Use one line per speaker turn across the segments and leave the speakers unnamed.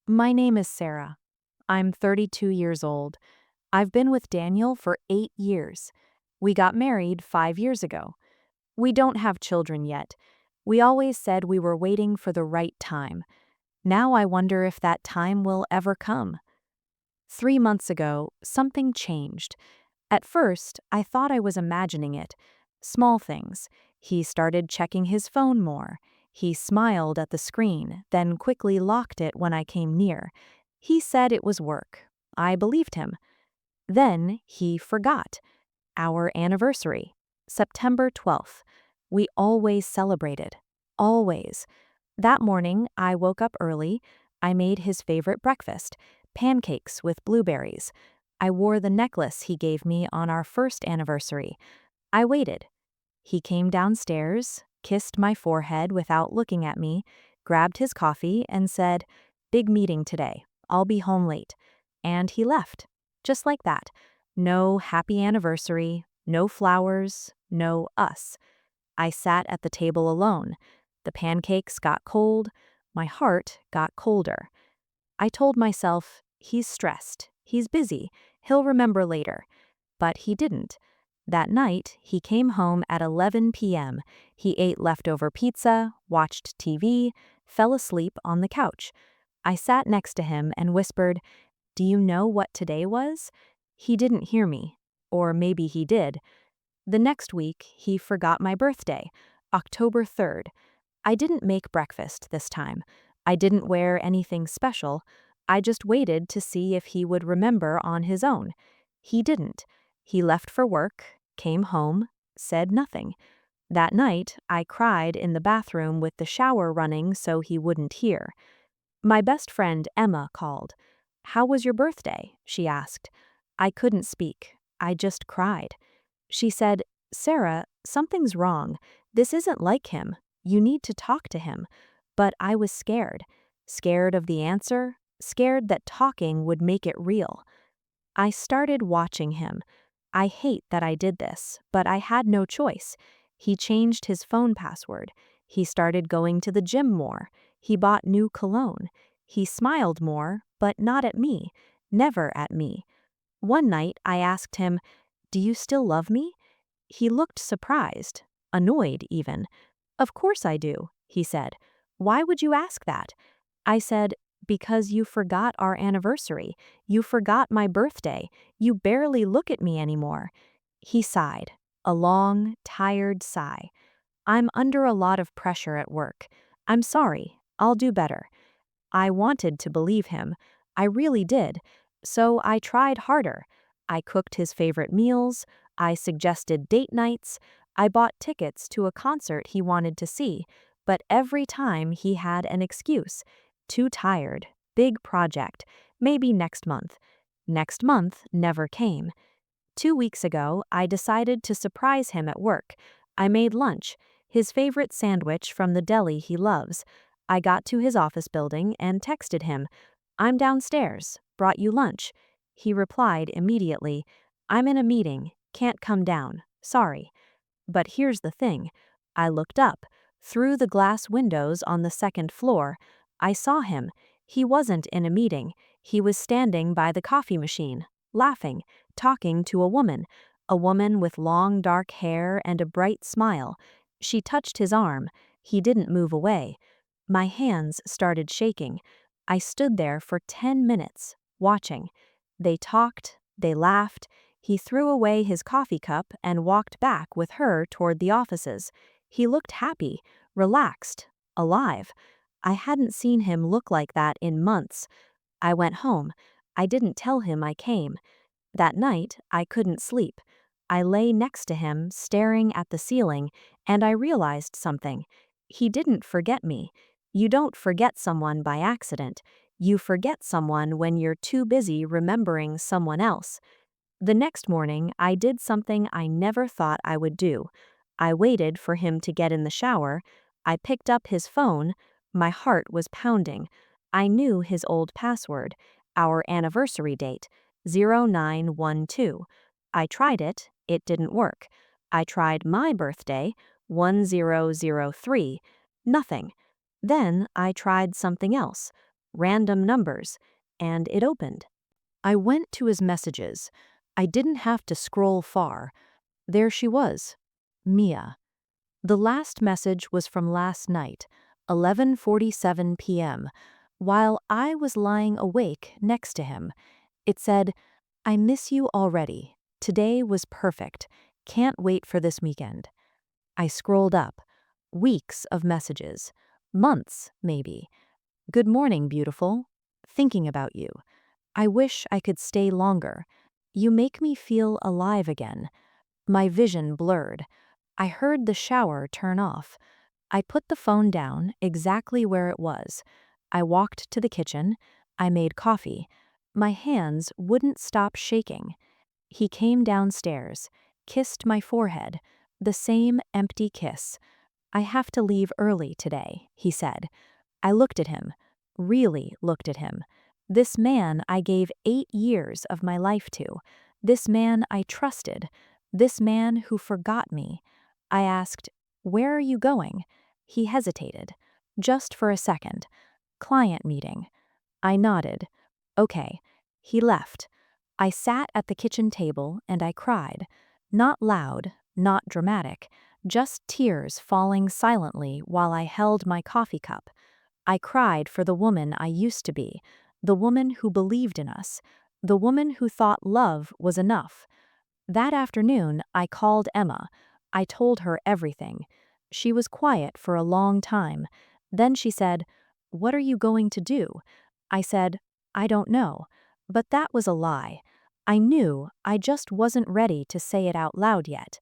My name is Sarah. I'm 32 years old. I've been with Daniel for 8 years. We got married 5 years ago. We don't have children yet. We always said we were waiting for the right time. Now I wonder if that time will ever come. 3 months ago, something changed. At first, I thought I was imagining it. Small things. He started checking his phone more. He smiled at the screen, then quickly locked it when I came near. He said it was work. I believed him. Then he forgot. Our anniversary. September 12th. We always celebrated. Always. That morning, I woke up early. I made his favorite breakfast, pancakes with blueberries. I wore the necklace he gave me on our first anniversary. I waited. He came downstairs, kissed my forehead without looking at me, grabbed his coffee, and said, "Big meeting today. I'll be home late." And he left. Just like that. No happy anniversary, no flowers, no us. I sat at the table alone. The pancakes got cold. My heart got colder. I told myself, he's stressed, he's busy, he'll remember later. But he didn't. That night, he came home at 11 p.m. He ate leftover pizza, watched TV, fell asleep on the couch. I sat next to him and whispered, "Do you know what today was?" He didn't hear me. Or maybe he did. The next week, he forgot my birthday, October 3rd. I didn't make breakfast this time. I didn't wear anything special. I just waited to see if he would remember on his own. He didn't. He left for work, came home, said nothing. That night, I cried in the bathroom with the shower running so he wouldn't hear. My best friend, Emma, called. "How was your birthday?" she asked. I couldn't speak. I just cried. She said, "Sarah, something's wrong. This isn't like him. You need to talk to him." But I was scared. Scared of the answer, scared that talking would make it real. I started watching him. I hate that I did this, but I had no choice. He changed his phone password. He started going to the gym more. He bought new cologne. He smiled more, but not at me. Never at me. One night, I asked him, "Do you still love me?" He looked surprised, annoyed even. "Of course I do," he said. "Why would you ask that?" I said, "Because you forgot our anniversary. You forgot my birthday. You barely look at me anymore." He sighed, a long, tired sigh. "I'm under a lot of pressure at work. I'm sorry. I'll do better." I wanted to believe him. I really did. So I tried harder. I cooked his favorite meals. I suggested date nights. I bought tickets to a concert he wanted to see. But every time he had an excuse. Too tired. Big project. Maybe next month. Next month never came. 2 weeks ago, I decided to surprise him at work. I made lunch, his favorite sandwich from the deli he loves. I got to his office building and texted him, "I'm downstairs, brought you lunch." He replied immediately, "I'm in a meeting, can't come down, sorry." But here's the thing. I looked up. Through the glass windows on the second floor, I saw him. He wasn't in a meeting. He was standing by the coffee machine, laughing, talking to a woman with long dark hair and a bright smile. She touched his arm. He didn't move away. My hands started shaking. I stood there for 10 minutes, watching. They talked, they laughed. He threw away his coffee cup and walked back with her toward the offices. He looked happy, relaxed, alive. I hadn't seen him look like that in months. I went home. I didn't tell him I came. That night, I couldn't sleep. I lay next to him, staring at the ceiling, and I realized something. He didn't forget me. You don't forget someone by accident. You forget someone when you're too busy remembering someone else. The next morning, I did something I never thought I would do. I waited for him to get in the shower. I picked up his phone. My heart was pounding. I knew his old password, our anniversary date, 0912. I tried it. It didn't work. I tried my birthday, 1003. Nothing. Then I tried something else. random numbers, and it opened. I went to his messages. I didn't have to scroll far. There she was, Mia. The last message was from last night, 11:47 p.m., while I was lying awake next to him. It said, "I miss you already. Today was perfect. Can't wait for this weekend." I scrolled up. Weeks of messages. Months, maybe. "Good morning, beautiful. Thinking about you. I wish I could stay longer. You make me feel alive again." My vision blurred. I heard the shower turn off. I put the phone down exactly where it was. I walked to the kitchen. I made coffee. My hands wouldn't stop shaking. He came downstairs, kissed my forehead, the same empty kiss. "I have to leave early today," he said. I looked at him, really looked at him. This man I gave 8 years of my life to. This man I trusted. This man who forgot me. I asked, "Where are you going?" He hesitated. Just for a second. "Client meeting." I nodded. "Okay." He left. I sat at the kitchen table and I cried. Not loud, not dramatic, just tears falling silently while I held my coffee cup. I cried for the woman I used to be, the woman who believed in us, the woman who thought love was enough. That afternoon, I called Emma. I told her everything. She was quiet for a long time. Then she said, "What are you going to do?" I said, "I don't know." But that was a lie. I knew, I just wasn't ready to say it out loud yet.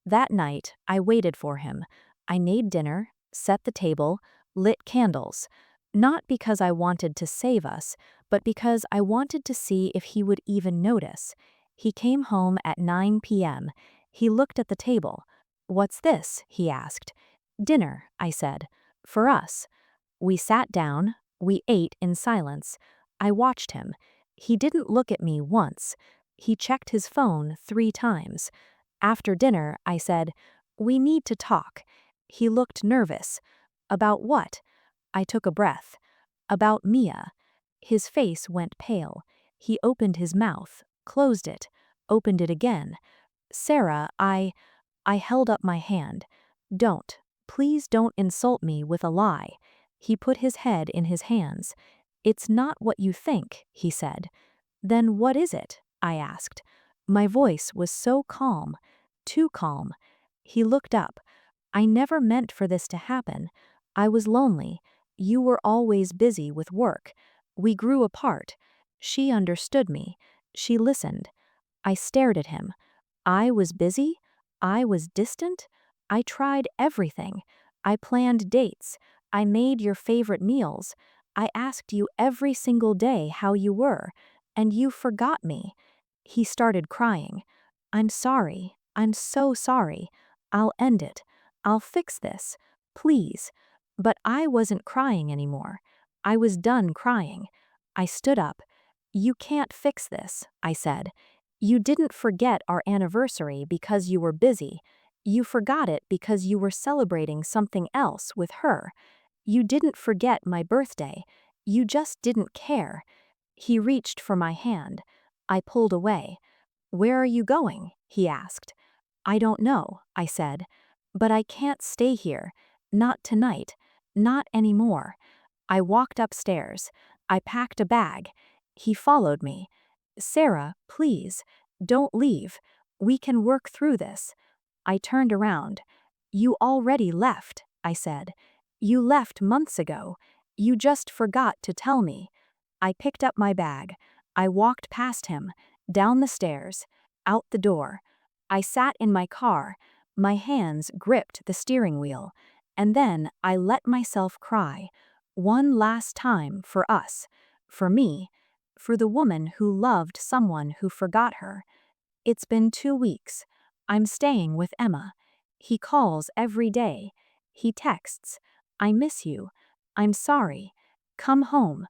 That night, I waited for him. I made dinner, set the table, lit candles. Not because I wanted to save us, but because I wanted to see if he would even notice. He came home at 9 p.m. He looked at the table. "What's this?" he asked. "Dinner," I said. "For us." We sat down. We ate in silence. I watched him. He didn't look at me once. He checked his phone 3 times. After dinner, I said, "We need to talk." He looked nervous. "About what?" I took a breath. "About Mia." His face went pale. He opened his mouth, closed it, opened it again. "Sarah, I held up my hand. "Don't. Please don't insult me with a lie." He put his head in his hands. "It's not what you think," he said. "Then what is it?" I asked. My voice was so calm, too calm. He looked up. "I never meant for this to happen. I was lonely. You were always busy with work. We grew apart. She understood me. She listened." I stared at him. I was busy? I was distant? I tried everything. I planned dates. I made your favorite meals. I asked you every single day how you were, and you forgot me. He started crying. "I'm sorry. I'm so sorry. I'll end it. I'll fix this. Please." But I wasn't crying anymore. I was done crying. I stood up. "You can't fix this," I said. "You didn't forget our anniversary because you were busy. You forgot it because you were celebrating something else with her. You didn't forget my birthday. You just didn't care." He reached for my hand. I pulled away. "Where are you going?" he asked. "I don't know," I said. "But I can't stay here. Not tonight. Not anymore." I walked upstairs. I packed a bag. He followed me. "Sarah, please, don't leave. We can work through this." I turned around. "You already left," I said. "You left months ago. You just forgot to tell me." I picked up my bag. I walked past him, down the stairs, out the door. I sat in my car. My hands gripped the steering wheel. And then I let myself cry. One last time for us. For me. For the woman who loved someone who forgot her. It's been 2 weeks. I'm staying with Emma. He calls every day. He texts, "I miss you. I'm sorry. Come home."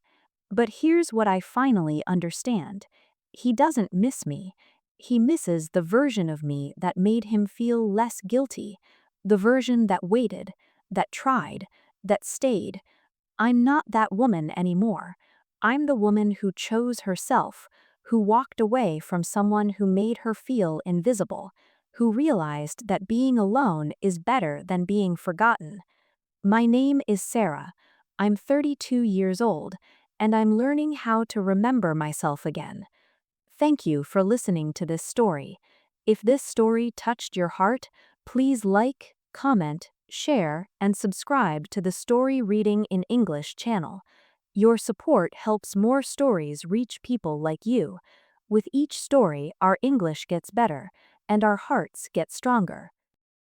But here's what I finally understand. He doesn't miss me. He misses the version of me that made him feel less guilty. The version that waited, that tried, that stayed. I'm not that woman anymore. I'm the woman who chose herself, who walked away from someone who made her feel invisible, who realized that being alone is better than being forgotten. My name is Sarah. I'm 32 years old, and I'm learning how to remember myself again. Thank you for listening to this story. If this story touched your heart, please like, comment, share, and subscribe to the Story Reading in English channel. Your support helps more stories reach people like you. With each story, our English gets better, and our hearts get stronger.